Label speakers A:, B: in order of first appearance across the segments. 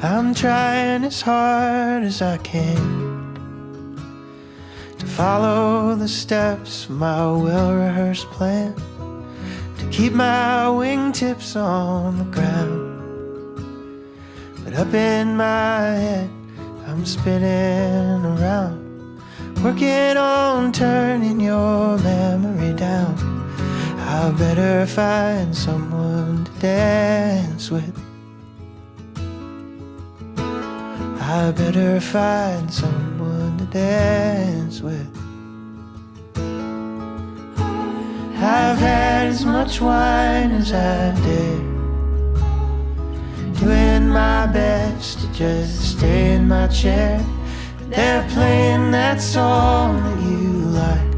A: I'm trying as hard as I can to follow the steps of my well-rehearsed plan, to keep my wingtips on the ground. But up in my head, I'm spinning around, working on turning your memory down. I better find someone to dance with. I better find someone to dance with. I've had as much wine as I dare, doing my best to just stay in my chair. But they're playing that song that you like,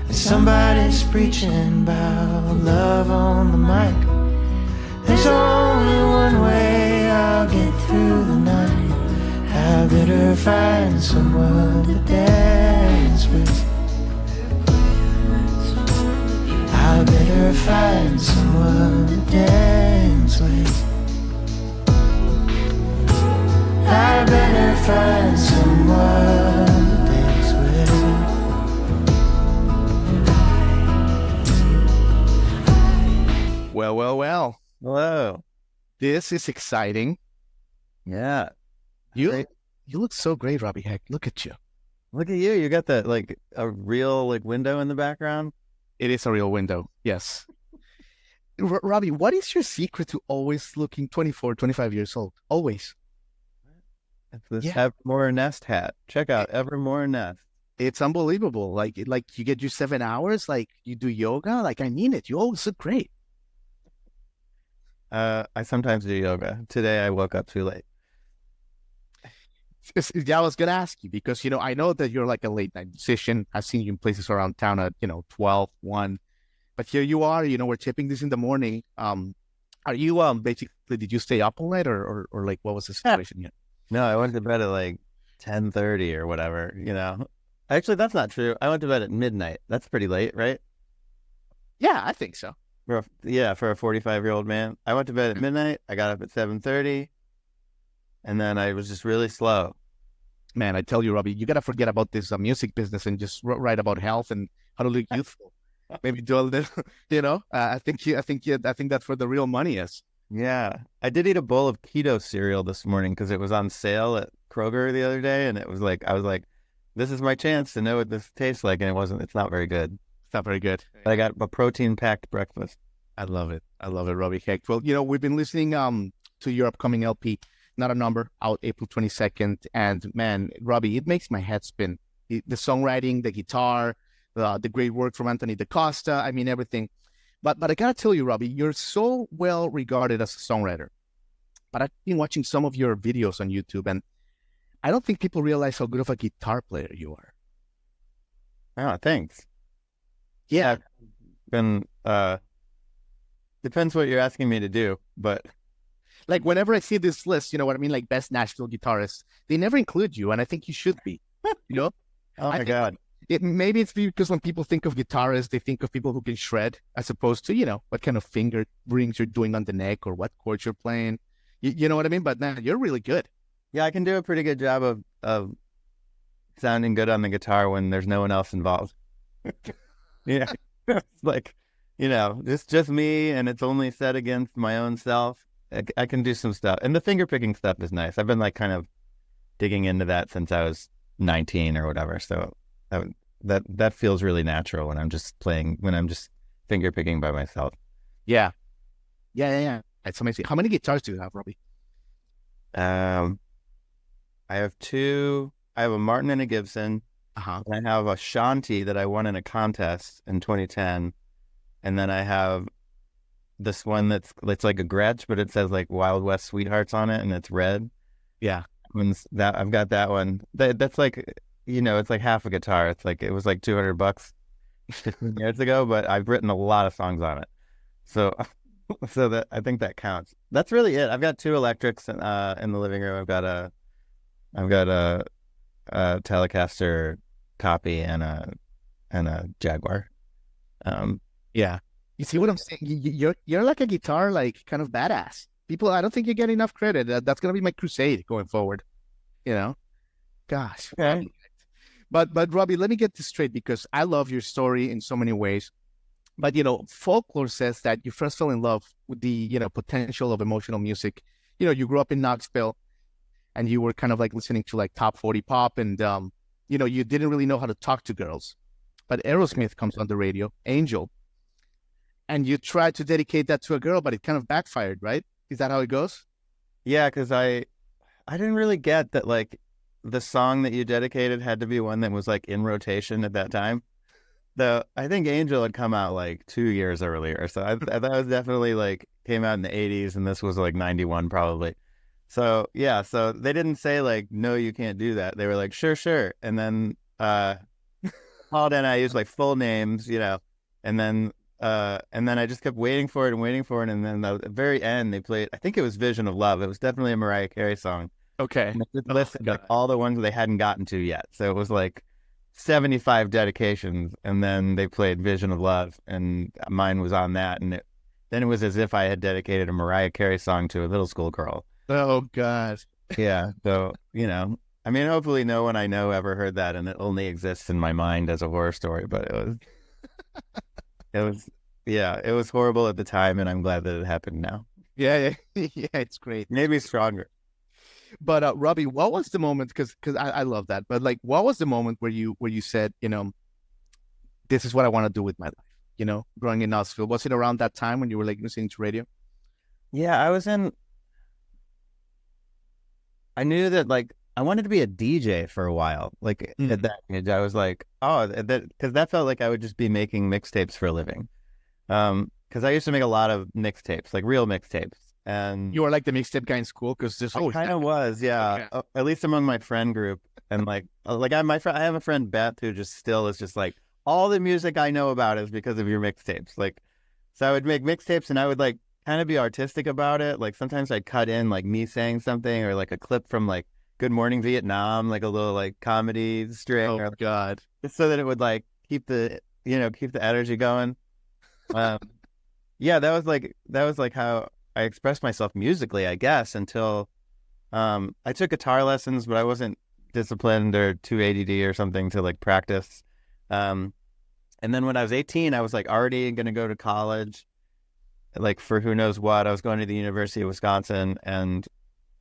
A: and somebody's preaching about love on the mic. There's only one way I'll get through the night. I better find someone to dance with. I better find someone to dance with. I better find someone to dance with.
B: Well, well, well.
C: Hello.
B: This is exciting.
C: Yeah.
B: You look so great, Robby Hecht. Look at you.
C: Look at you. You got that like a real like window in the background.
B: It is a real window. Yes. Robby, what is your secret to always looking 24, 25 years old? Always.
C: It's this Evermore Nest hat. Check out Evermore Nest.
B: It's unbelievable. Like you get your 7 hours, like you do yoga. Like I mean it. You always look great.
C: I sometimes do yoga. Today I woke up too late.
B: Yeah, I was gonna ask you because I know that you're like a late night musician. I've seen you in places around town at 12, 1. But here you are. We're tipping this in the morning. Are you basically did you stay up all night or like what was the situation here?
C: No, I went to bed at like 10:30 or whatever. Actually, that's not true. I went to bed at midnight. That's pretty late, right?
B: Yeah, I think so.
C: For a 45-year-old man. I went to bed at midnight. I got up at 7:30, and then I was just really slow.
B: Man, I tell you, Robby, you gotta forget about this music business and just write about health and how to look youthful. Maybe do a little, I think that's where the real money is.
C: Yeah, I did eat a bowl of keto cereal this morning because it was on sale at Kroger the other day, and it was like I was like, this is my chance to know what this tastes like, and it wasn't. It's not very good.
B: It's not very good.
C: But I got a protein-packed breakfast.
B: I love it. I love it, Robby Hecht. Well, we've been listening to your upcoming LP, Not a Number, out April 22nd. And man, Robby, it makes my head spin. The songwriting, the guitar, the great work from Anthony DaCosta. I mean, everything. But I gotta tell you, Robby, you're so well regarded as a songwriter. But I've been watching some of your videos on YouTube, and I don't think people realize how good of a guitar player you are.
C: Oh, thanks.
B: Yeah.
C: Been depends what you're asking me to do, but
B: like whenever I see this list, you know what I mean, like best Nashville guitarists, they never include you, and I think you should be.
C: Oh my God.
B: Maybe it's because when people think of guitarists, they think of people who can shred, as opposed to what kind of finger rings you're doing on the neck or what chords you're playing. You know what I mean? But now you're really good.
C: Yeah, I can do a pretty good job of sounding good on the guitar when there's no one else involved. Yeah, it's like it's just me, and it's only set against my own self. I can do some stuff, and the finger picking stuff is nice. I've been like kind of digging into that since I was 19 or whatever. So that feels really natural when I'm just finger picking by myself.
B: Yeah. It's amazing. How many guitars do you have, Robby?
C: I have two. I have a Martin and a Gibson. And I have a Shanti that I won in a contest in 2010, and then I have this one it's like a Gretsch, but it says like Wild West Sweethearts on it, and it's red.
B: Yeah,
C: I've got that one. That's like it's like half a guitar. It's like it was like $200 15 years ago, but I've written a lot of songs on it. So that I think that counts. That's really it. I've got two electrics in the living room. I've got a Telecaster copy and a Jaguar.
B: Yeah. You see what I'm saying? You're like a guitar, like kind of badass. People, I don't think you get enough credit. That's gonna be my crusade going forward. You know, gosh.
C: Okay.
B: But Robbie, let me get this straight because I love your story in so many ways. But folklore says that you first fell in love with the potential of emotional music. You grew up in Knoxville, and you were kind of like listening to like top 40 pop, and you didn't really know how to talk to girls. But Aerosmith comes on the radio, Angel, and you tried to dedicate that to a girl, but it kind of backfired, right? Is that how it goes?
C: Yeah, because I didn't really get that like the song that you dedicated had to be one that was like in rotation at that time. Though I think Angel had come out like 2 years earlier, so that was definitely like came out in the 80s, and this was like 91 probably. So yeah, so they didn't say like no, you can't do that. They were like sure, and then Paul and I used like full names, and then I just kept waiting for it, and then at the very end they played. I think it was "Vision of Love." It was definitely a Mariah Carey song.
B: Okay,
C: and I just listed like all the ones they hadn't gotten to yet, so it was like 75 dedications, and then they played "Vision of Love," and mine was on that, and then it was as if I had dedicated a Mariah Carey song to a middle school girl.
B: Oh God.
C: Yeah, so I mean, hopefully no one I know ever heard that, and it only exists in my mind as a horror story. But it was horrible at the time, and I'm glad that it happened now.
B: Yeah, it's great.
C: Maybe stronger.
B: But Robbie, what was the moment? Because I love that. But like, what was the moment where you said, this is what I want to do with my life? Growing in Knoxville, was it around that time when you were like listening to radio?
C: Yeah, I knew that like I wanted to be a DJ for a while. Like at that age, I was like, oh, because that felt like I would just be making mixtapes for a living. Because I used to make a lot of mixtapes, like real mixtapes. And
B: you were like the mixtape guy in school because this
C: kind of was, yeah. Okay. At least among my friend group, and like I have a friend Beth who just still is just like all the music I know about is because of your mixtapes. Like, so I would make mixtapes and I would like kind of be artistic about it. Like sometimes I'd cut in like me saying something or like a clip from like Good Morning Vietnam, like a little like comedy string.
B: Oh God!
C: Just so that it would like keep the energy going. Yeah, that was like how I expressed myself musically, I guess, until I took guitar lessons, but I wasn't disciplined or too ADD or something to like practice. And then when I was 18, I was like already going to go to college, like for who knows what. I was going to the University of Wisconsin, and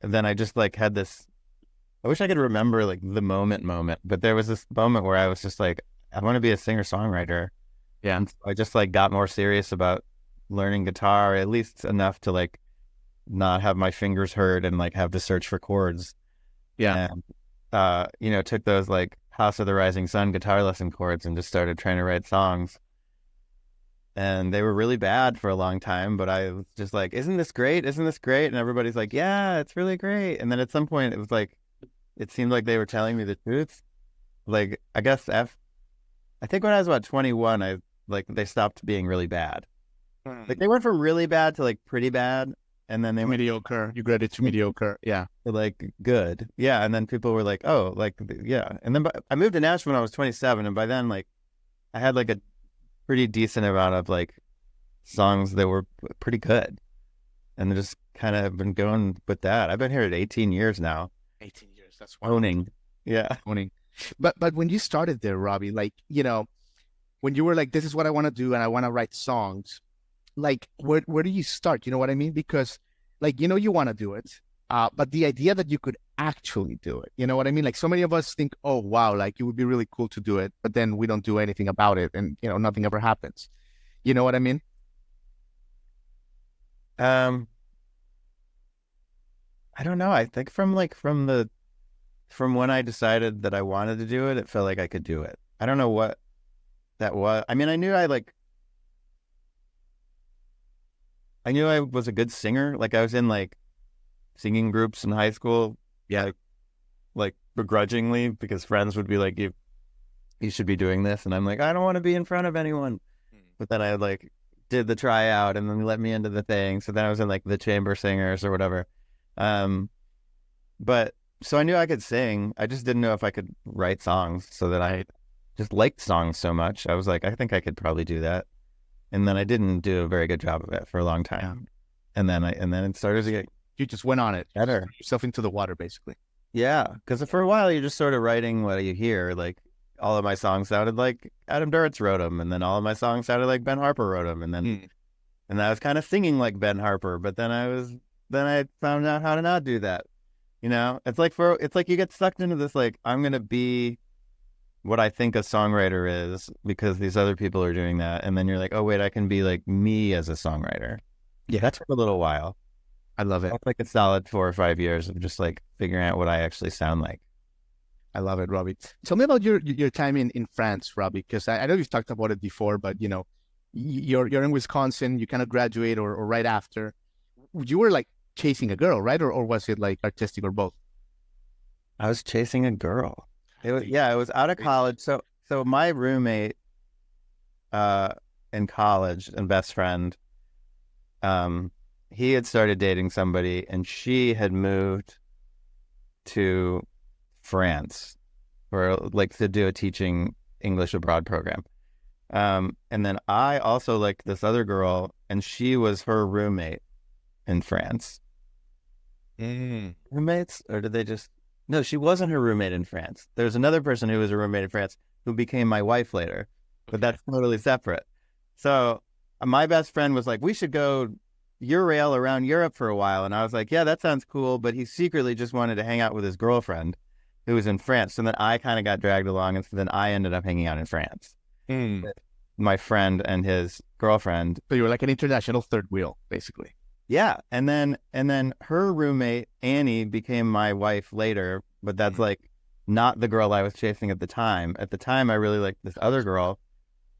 C: then I just like had this. I wish I could remember like the moment, but there was this moment where I was just like, I want to be a singer-songwriter. Yeah, and so I just like got more serious about learning guitar, at least enough to like not have my fingers hurt and like have to search for chords.
B: Yeah.
C: And took those like House of the Rising Sun guitar lesson chords and just started trying to write songs. And they were really bad for a long time, but I was just like, isn't this great? And everybody's like, yeah, it's really great. And then at some point it was like, it seemed like they were telling me the truth. Like, I guess I think when I was about 21, they stopped being really bad. Like they went from really bad to like pretty bad, and then they went
B: mediocre. You graded to mediocre, yeah.
C: To like good, yeah. And then people were like, "Oh, like yeah." And then I moved to Nashville when I was 27, and by then like I had like a pretty decent amount of like songs that were pretty good, and just kind of been going with that. I've been here at 18 years now.
B: 18 years, that's wild.
C: Owning.
B: But when you started there, Robbie, like when you were like, "This is what I want to do, and I want to write songs." Like, where do you start? You know what I mean? Because, like, you want to do it, but the idea that you could actually do it, you know what I mean? Like, so many of us think, oh, wow, like, it would be really cool to do it, but then we don't do anything about it, and, nothing ever happens. You know what I mean?
C: I don't know. I think from when I decided that I wanted to do it, it felt like I could do it. I don't know what that was. I mean, I knew I was a good singer. Like I was in like singing groups in high school.
B: Yeah.
C: Like begrudgingly, because friends would be like, you should be doing this. And I'm like, I don't want to be in front of anyone. But then I like did the tryout and then they let me into the thing. So then I was in like the chamber singers or whatever. But so I knew I could sing. I just didn't know if I could write songs, so that I just liked songs so much. I was like, I think I could probably do that. And then I didn't do a very good job of it for a long time. and then it started to get
B: You just went on it.
C: better.
B: Threw yourself into the water, basically.
C: Yeah, because for a while you're just sort of writing what you hear. Like all of my songs sounded like Adam Duritz wrote them, and then all of my songs sounded like Ben Harper wrote them, and then and I was kind of singing like Ben Harper, but then I found out how to not do that. It's like you get sucked into this, like, I'm gonna be what I think a songwriter is because these other people are doing that, and then you're like, oh wait, I can be like me as a songwriter.
B: Yeah,
C: That took a little while.
B: I love it.
C: That's like a solid 4 or 5 years of just like figuring out what I actually sound like.
B: I love it, Robbie. Tell me about your time in France, Robbie, because I know you've talked about it before, but you're in Wisconsin, you kind of graduate or right after. You were like chasing a girl, right? Or was it like artistic or both?
C: I was chasing a girl. It was out of college. So my roommate in college and best friend, he had started dating somebody, and she had moved to France for like to do a teaching English abroad program. And then I also liked this other girl, and she was her roommate in France. Roommates, or did they just? No, she wasn't her roommate in France. There was another person who was a roommate in France who became my wife later, but that's totally separate. So my best friend was like, we should go Eurail around Europe for a while. And I was like, yeah, that sounds cool. But he secretly just wanted to hang out with his girlfriend who was in France. And then I kind of got dragged along. And so then I ended up hanging out in France. With my friend and his girlfriend.
B: So you were like an international third wheel, basically.
C: Yeah. And then her roommate, Annie, became my wife later. But that's like not the girl I was chasing at the time. At the time, I really liked this other girl.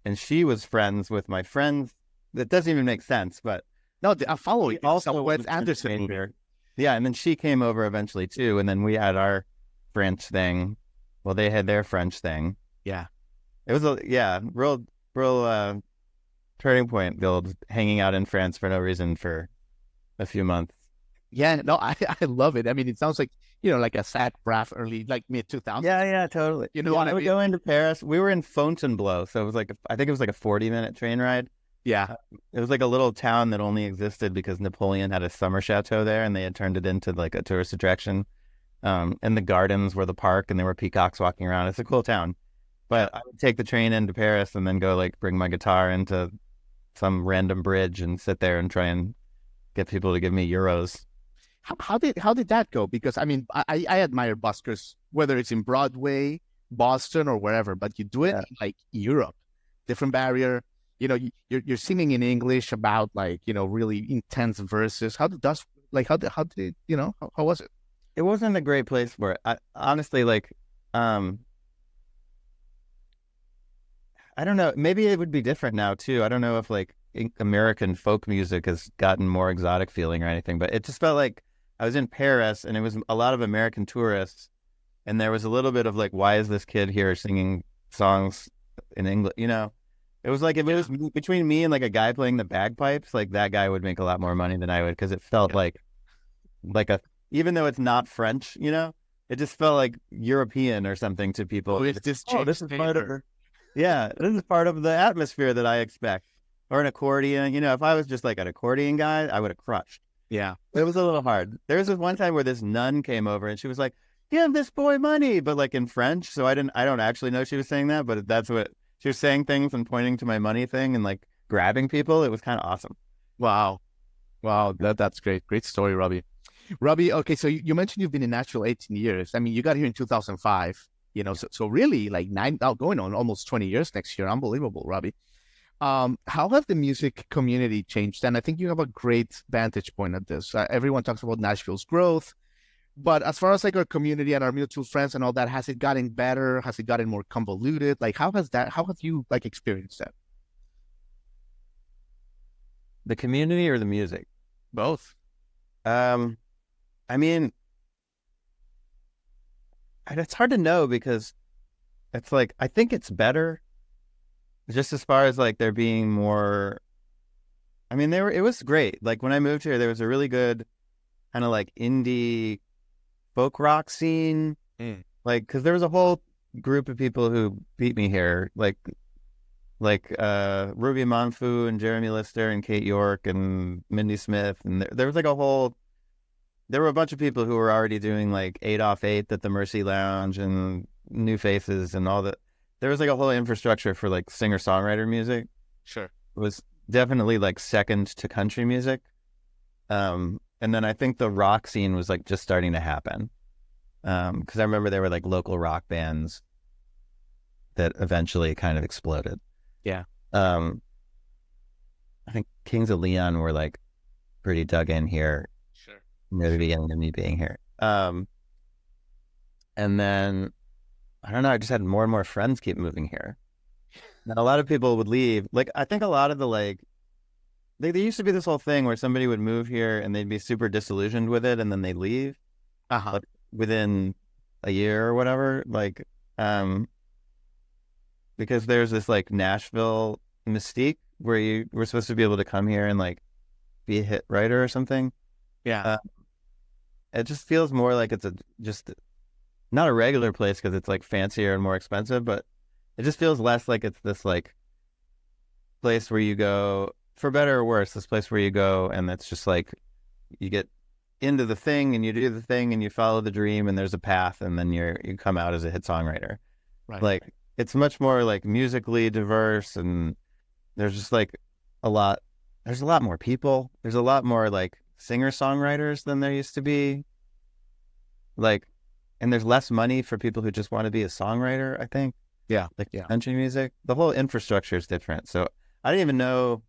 C: And she was friends with my friends. That doesn't even make sense, but
B: no, I follow you.
C: Also,
B: Wes Anderson.
C: Yeah, and then she came over eventually too, and then we had our French thing. Well, they had their French thing.
B: Yeah,
C: it was real turning point. The old hanging out in France for no reason for a few months.
B: Yeah, no, I love it. I mean, it sounds like like a sad braff early, like mid 2000s.
C: Yeah, totally.
B: I
C: would go into Paris. We were in Fontainebleau, so it was like I think it was like a 40-minute train ride.
B: Yeah.
C: It was like a little town that only existed because Napoleon had a summer chateau there, and they had turned it into like a tourist attraction. And the gardens were the park, and there were peacocks walking around. It's a cool town. But I would take the train into Paris and then go like bring my guitar into some random bridge and sit there and try and get people to give me euros.
B: How did that go? Because I mean, I admire buskers, whether it's in Broadway, Boston, or wherever, but you do it in like Europe, different barrier. You're singing in English about like really intense verses. How was it?
C: It wasn't a great place for it. Honestly, like, I don't know. Maybe it would be different now too. I don't know if like American folk music has gotten more exotic feeling or anything, but it just felt like I was in Paris and it was a lot of American tourists, and there was a little bit of like, why is this kid here singing songs in English? It was like if it was between me and like a guy playing the bagpipes, like that guy would make a lot more money than I would, because it felt like even though it's not French, it just felt like European or something to people.
B: Oh, it's this
C: this is part of this is part of the atmosphere that I expect. Or an accordion, if I was just like an accordion guy, I would have crushed.
B: Yeah.
C: It was a little hard. There was this one time where this nun came over and she was like, give this boy money, but like in French. So I don't actually know she was saying that, but that's what she was saying, things and pointing to my money thing and like grabbing people. It was kind of awesome.
B: Wow. That's great. Great story, Robbie. Robbie, okay, so you mentioned you've been in Nashville 18 years. I mean, you got here in 2005, so really like going on almost 20 years next year. Unbelievable, Robbie. How have the music community changed? And I think you have a great vantage point at this. Everyone talks about Nashville's growth, but as far as like our community and our mutual friends and all that, has it gotten better? Has it gotten more convoluted? Like, how have you like experienced that?
C: The community or the music?
B: Both.
C: I mean, it's hard to know because it's like, I think it's better just as far as like there being more. I mean, it was great. Like when I moved here, there was a really good kind of like indie folk rock scene. Like, cause there was a whole group of people who beat me here. Like like Ruby Monfu and Jeremy Lister and Kate York and Mindy Smith, and there was like there were a bunch of people who were already doing like 8 off 8 at the Mercy Lounge and New Faces and all that. There was like a whole infrastructure for like singer-songwriter music.
B: Sure.
C: It was definitely like second to country music. And then I think the rock scene was like just starting to happen. Because I remember there were like local rock bands that eventually kind of exploded.
B: Yeah.
C: I think Kings of Leon were like pretty dug in here.
B: Sure.
C: Near the beginning of me being here. And then I don't know, I just had more and more friends keep moving here. And a lot of people would leave. Like I think a lot of the like there used to be this whole thing where somebody would move here and they'd be super disillusioned with it and then they'd leave like, within a year or whatever. Like because there's this like Nashville mystique where you were supposed to be able to come here and like be a hit writer or something.
B: Yeah.
C: It just feels more like it's just not a regular place because it's like fancier and more expensive, but it just feels less like it's this like place where you go for better or worse, this place where you go and it's just like you get into the thing and you do the thing and you follow the dream and there's a path and then you come out as a hit songwriter.
B: Right.
C: Like it's much more like musically diverse and there's just like there's a lot more people. There's a lot more like singer-songwriters than there used to be. Like, and there's less money for people who just want to be a songwriter, I think.
B: Yeah.
C: Like country music. The whole infrastructure is different. So I didn't even know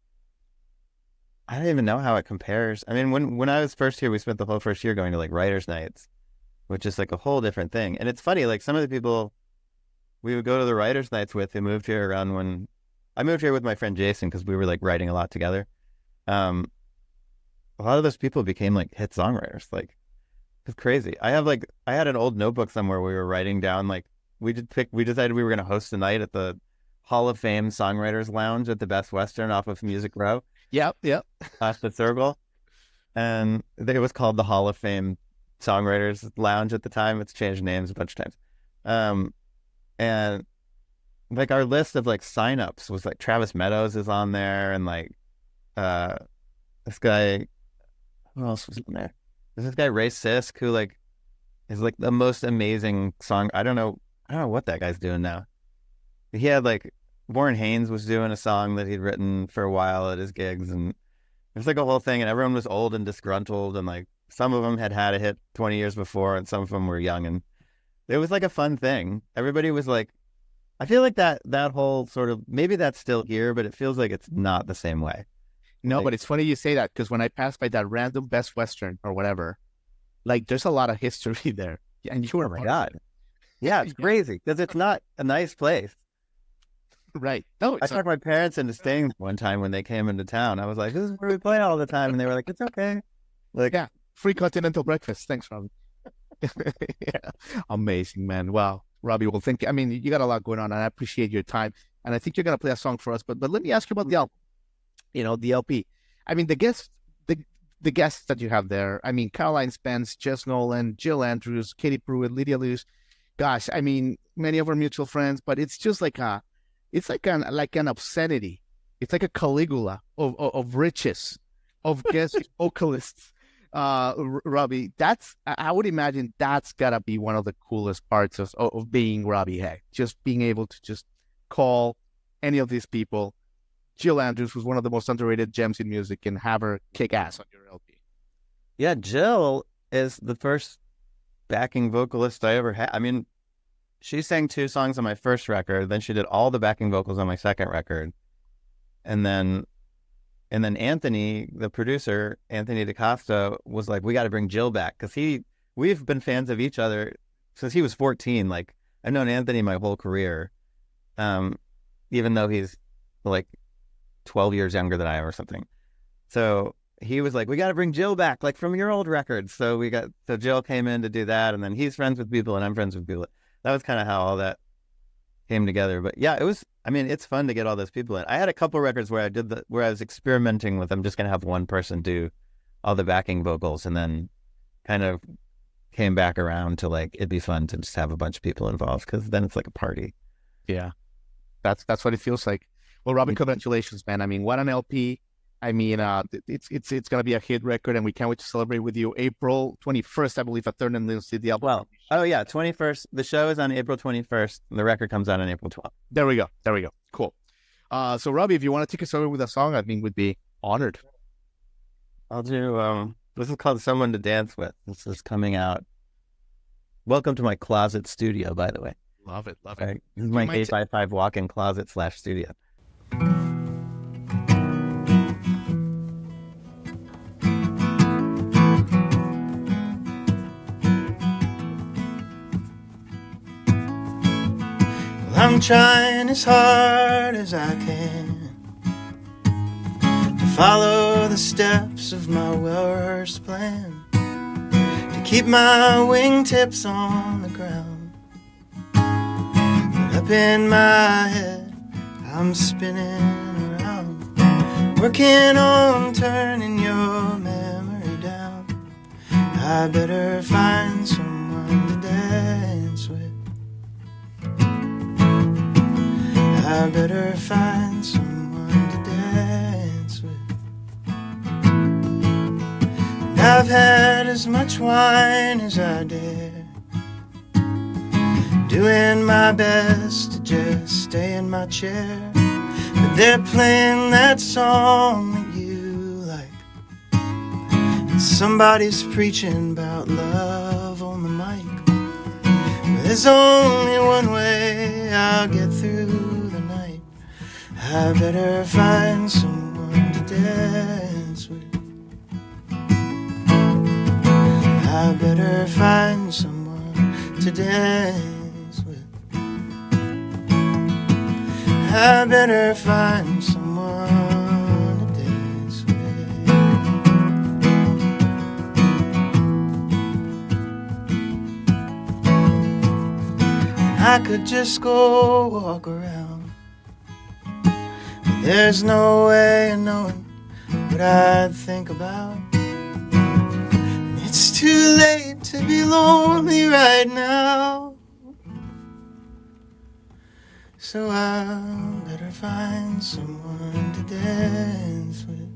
C: how it compares. I mean, when I was first here, we spent the whole first year going to like writers' nights, which is like a whole different thing. And it's funny, like some of the people we would go to the writers' nights with who moved here around when I moved here with my friend Jason because we were like writing a lot together. A lot of those people became like hit songwriters. Like it's crazy. I had an old notebook somewhere we were writing down like we decided we were going to host a night at the Hall of Fame Songwriters Lounge at the Best Western off of Music Row.
B: Yep.
C: Past the Circle. And it was called the Hall of Fame Songwriters Lounge at the time. It's changed names a bunch of times. And like our list of like signups was like Travis Meadows is on there and like this guy, who else was in there? There's this guy Ray Sisk who like is like the most amazing song. I don't know what that guy's doing now. He had like Warren Haynes was doing a song that he'd written for a while at his gigs, and it was like a whole thing. And everyone was old and disgruntled, and like some of them had a hit 20 years before, and some of them were young, and it was like a fun thing. Everybody was like, I feel like that whole sort of maybe that's still here, but it feels like it's not the same way.
B: No,
C: Like,
B: but it's funny you say that because when I passed by that random Best Western or whatever, like there's a lot of history there. And you were
C: oh my God. Yeah, it's crazy because it's not a nice place.
B: right. No,
C: I talked my parents into staying one time when they came into town. I was like, this is where we play all the time. And they were like, it's okay. Like,
B: yeah, free continental breakfast. Thanks, Robbie. Yeah. Amazing, man. Wow. Robbie, well, thank you. I mean, you got a lot going on and I appreciate your time. And I think you're going to play a song for us, but let me ask you about the album, the LP. I mean, the guests that you have there, I mean, Caroline Spence, Jess Nolan, Jill Andrews, Katie Pruitt, Lydia Lewis, gosh, I mean, many of our mutual friends, but it's just like an obscenity. It's like a Caligula of riches, of guest vocalists. Robbie, I would imagine that's gotta be one of the coolest parts of being Robby Hecht, just being able to just call any of these people. Jill Andrews was one of the most underrated gems in music and have her kick ass on your LP.
C: yeah, Jill is the first backing vocalist I ever had. I mean, she sang 2 songs on my first record, then she did all the backing vocals on my second record. And then Anthony, the producer, Anthony DaCosta, was like, we got to bring Jill back because we've been fans of each other since he was 14. Like, I've known Anthony my whole career, even though he's like 12 years younger than I am or something. So he was like, we got to bring Jill back, like from your old records. So Jill came in to do that. And then he's friends with people and I'm friends with people. That was kind of how all that came together. But yeah, it's fun to get all those people in. I had a couple records where I was experimenting with, I'm just going to have one person do all the backing vocals and then kind of came back around to like, it'd be fun to just have a bunch of people involved because then it's like a party.
B: Yeah. That's what it feels like. Well, Robby, congratulations, man. I mean, what an LP. I mean, it's gonna be a hit record, and we can't wait to celebrate with you. April 21st, I believe, at Third and Little City album.
C: Well, oh yeah, 21st. The show is on April 21st. The record comes out on April 12th.
B: There we go. Cool. So Robby, if you want to take us over with a song, I mean, we'd be honored.
C: I'll do. This is called "Someone to Dance With." This is coming out. Welcome to my closet studio, by the way.
B: Love it.
C: Okay. This is my 8x5 walk-in closet / studio.
A: I'm trying as hard as I can to follow the steps of my well-rehearsed plan, to keep my wingtips on the ground. But up in my head, I'm spinning around, working on turning your memory down. I better find someone to dance with. I better find someone to dance with. And I've had as much wine as I dare, doing my best to just stay in my chair. But they're playing that song that you like, and somebody's preaching about love on the mic. Well, there's only one way I'll get through. I better find someone to dance with. I better find someone to dance with. I better find someone to dance with. And I could just go walk around. There's no way of knowing what I'd think about. And it's too late to be lonely right now. So I better find someone to dance with.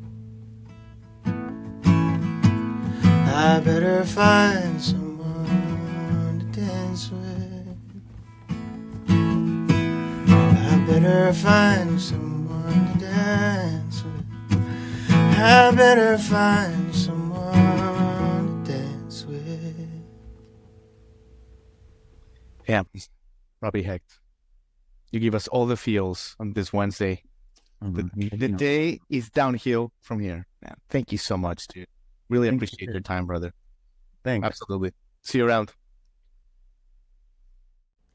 A: I better find someone to dance with. I better find someone to dance with. I better find someone to dance with.
B: Yeah, Robby Hecht, you give us all the feels on this Wednesday. The day is downhill from here. Man, thank you so much, dude. Really appreciate your time, brother.
C: Thanks.
B: Absolutely. See you around.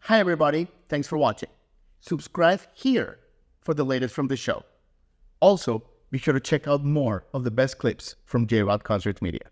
B: Hi, everybody. Thanks for watching. Subscribe here for the latest from the show. Also, be sure to check out more of the best clips from J-Rod Concert Media.